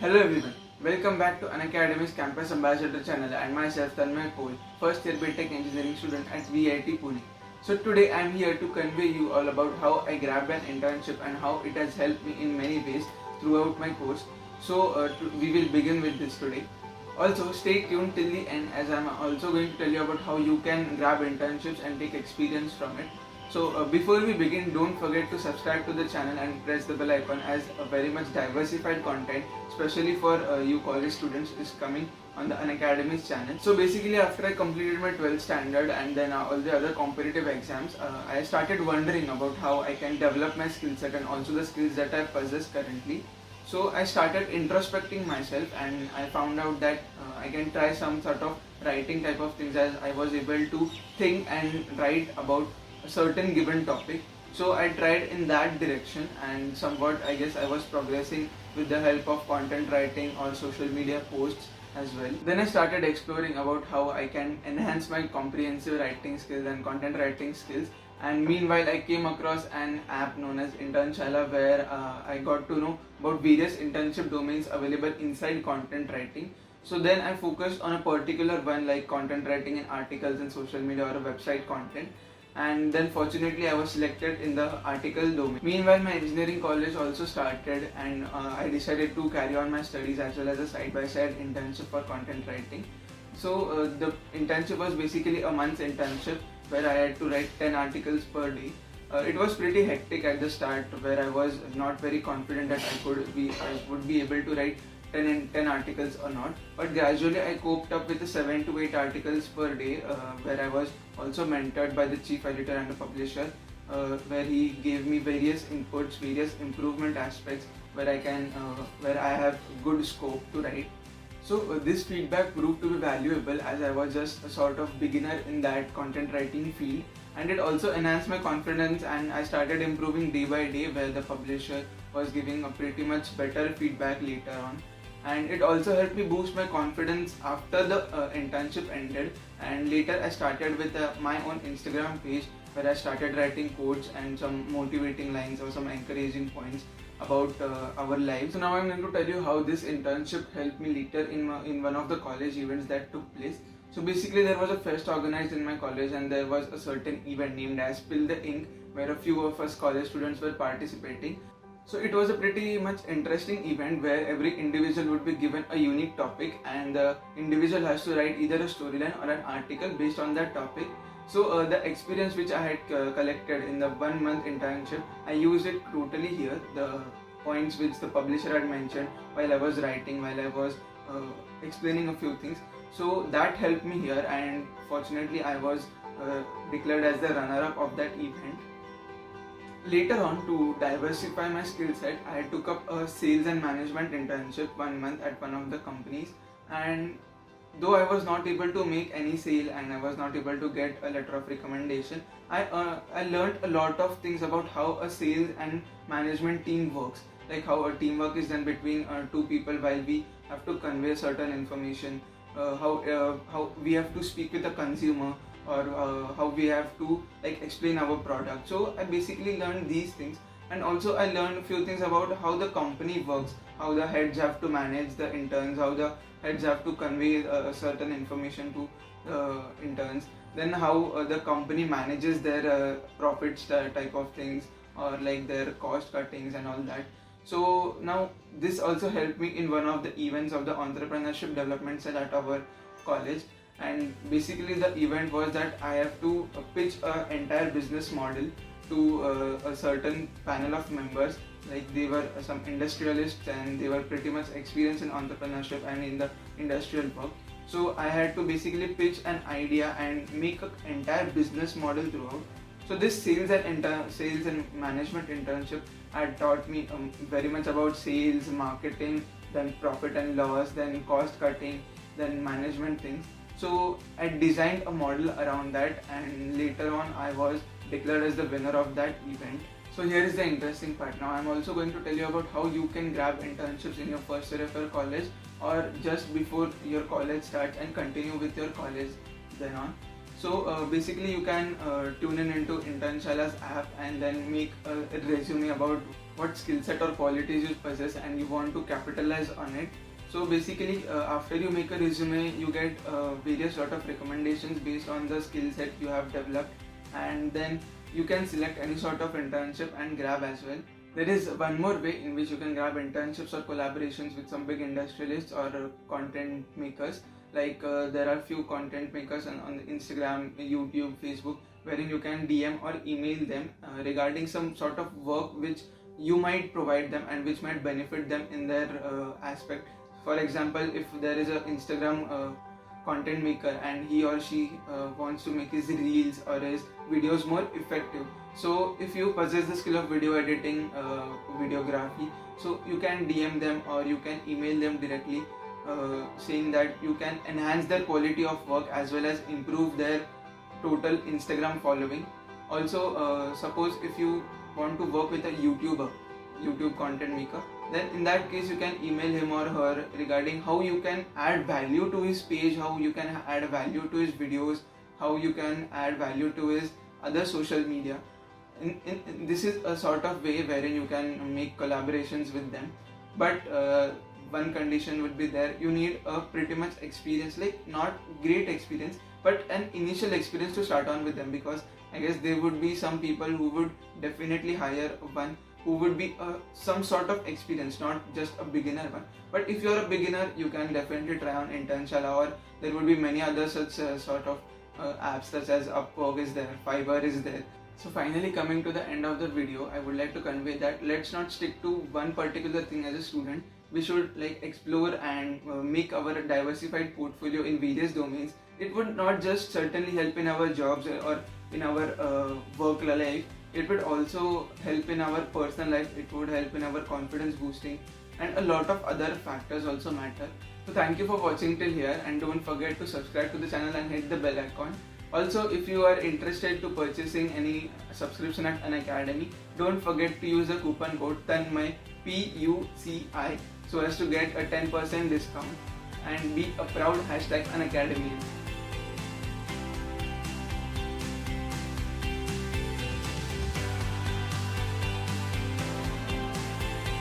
Hello everyone, welcome back to Unacademy's Campus Ambassador channel and myself Tanmay Paul, first year BTech engineering student at VIT Pune. So today I am here to convey you all about how I grabbed an internship and how it has helped me in many ways throughout my course. We will begin with this today. Also stay tuned till the end as I am also going to tell you about how you can grab internships and take experience from it. Before we begin, don't forget to subscribe to the channel and press the bell icon as a very much diversified content, especially for you college students, is coming on the Unacademy's channel. So basically, after I completed my 12th standard and then all the other competitive exams, I started wondering about how I can develop my skill set and also the skills that I possess currently. So I started introspecting myself and I found out that I can try some sort of writing type of things as I was able to think and write about a certain given topic. So I tried in that direction and somewhat I guess I was progressing with the help of content writing or social media posts as well. Then I started exploring about how I can enhance my comprehensive writing skills and content writing skills, and meanwhile I came across an app known as Internshala where I got to know about various internship domains available inside content writing. So then I focused on a particular one like content writing in articles and social media or a website content, and then fortunately I was selected in the article domain. Meanwhile my engineering college also started and I decided to carry on my studies as well as a side-by-side internship for content writing. The internship was basically a month's internship where I had to write 10 articles per day. It was pretty hectic at the start where I was not very confident that I would be able to write 10 articles or not, but gradually I coped up with the 7 to 8 articles per day, where I was also mentored by the chief editor and the publisher, where he gave me various inputs, various improvement aspects where I have good scope to write. This feedback proved to be valuable as I was just a sort of beginner in that content writing field, and it also enhanced my confidence and I started improving day by day, where the publisher was giving a pretty much better feedback later on. And it also helped me boost my confidence after the internship ended, and later I started with my own Instagram page where I started writing quotes and some motivating lines or some encouraging points about our lives. So now I'm going to tell you how this internship helped me later in one of the college events that took place. So basically there was a fest organized in my college and there was a certain event named as Spill the Ink where a few of us college students were participating. So it was a pretty much interesting event where every individual would be given a unique topic and the individual has to write either a storyline or an article based on that topic. The experience which I had collected in the 1 month internship, I used it totally here. The points which the publisher had mentioned while I was writing, while I was explaining a few things. So that helped me here, and fortunately I was declared as the runner-up of that event. Later on, to diversify my skill set, I took up a sales and management internship 1 month at one of the companies, and though I was not able to make any sale and I was not able to get a letter of recommendation, I learned a lot of things about how a sales and management team works, like how a teamwork is done between two people while we have to convey certain information, how we have to speak with the consumer, or how we have to like explain our product. So I basically learned these things, and also I learned a few things about how the company works, how the heads have to manage the interns, how the heads have to convey certain information to the interns, then how the company manages their profits type of things, or like their cost cuttings and all that. So now this also helped me in one of the events of the entrepreneurship development cell at our college, and basically the event was that I have to pitch an entire business model to a certain panel of members. Like they were some industrialists and they were pretty much experienced in entrepreneurship and in the industrial work. So I had to basically pitch an idea and make an entire business model throughout. So this sales and management internship had taught me very much about sales, marketing, then profit and loss, then cost cutting, then management things. So I designed a model around that, and later on I was declared as the winner of that event. So here is the interesting part. Now I'm also going to tell you about how you can grab internships in your first year of your college or just before your college starts and continue with your college then on. Basically you can tune in into Internshala's app and then make a resume about what skill set or qualities you possess and you want to capitalize on it. So basically, after you make a resume, you get various sort of recommendations based on the skill set you have developed, and then you can select any sort of internship and grab as well. There is one more way in which you can grab internships or collaborations with some big industrialists or content makers. Like there are few content makers on Instagram, YouTube, Facebook, wherein you can DM or email them regarding some sort of work which you might provide them and which might benefit them in their aspect. For example, if there is an Instagram content maker and he or she wants to make his reels or his videos more effective, so if you possess the skill of video editing, videography, so you can DM them or you can email them directly, saying that you can enhance their quality of work as well as improve their total Instagram following. Also, suppose if you want to work with a YouTube content maker, then in that case you can email him or her regarding how you can add value to his page, how you can add value to his videos, how you can add value to his other social media. This is a sort of way wherein you can make collaborations with them, but one condition would be there: you need a pretty much experience, like not great experience but an initial experience to start on with them, because I guess there would be some people who would definitely hire one who would be some sort of experience, not just a beginner one. But if you're a beginner, you can definitely try on Internshala, or there would be many other such sort of apps such as Upwork is there, Fiverr is there. So finally, coming to the end of the video, I would like to convey that let's not stick to one particular thing as a student. We should explore and make our diversified portfolio in various domains. It would not just certainly help in our jobs or in our work life. It would also help in our personal life. It would help in our confidence boosting, and a lot of other factors also matter. So thank you for watching till here, and don't forget to subscribe to the channel and hit the bell icon. Also, if you are interested to purchasing any subscription at Unacademy, don't forget to use the coupon code TANMAY PUCI so as to get a 10% discount and be a proud #Unacademy.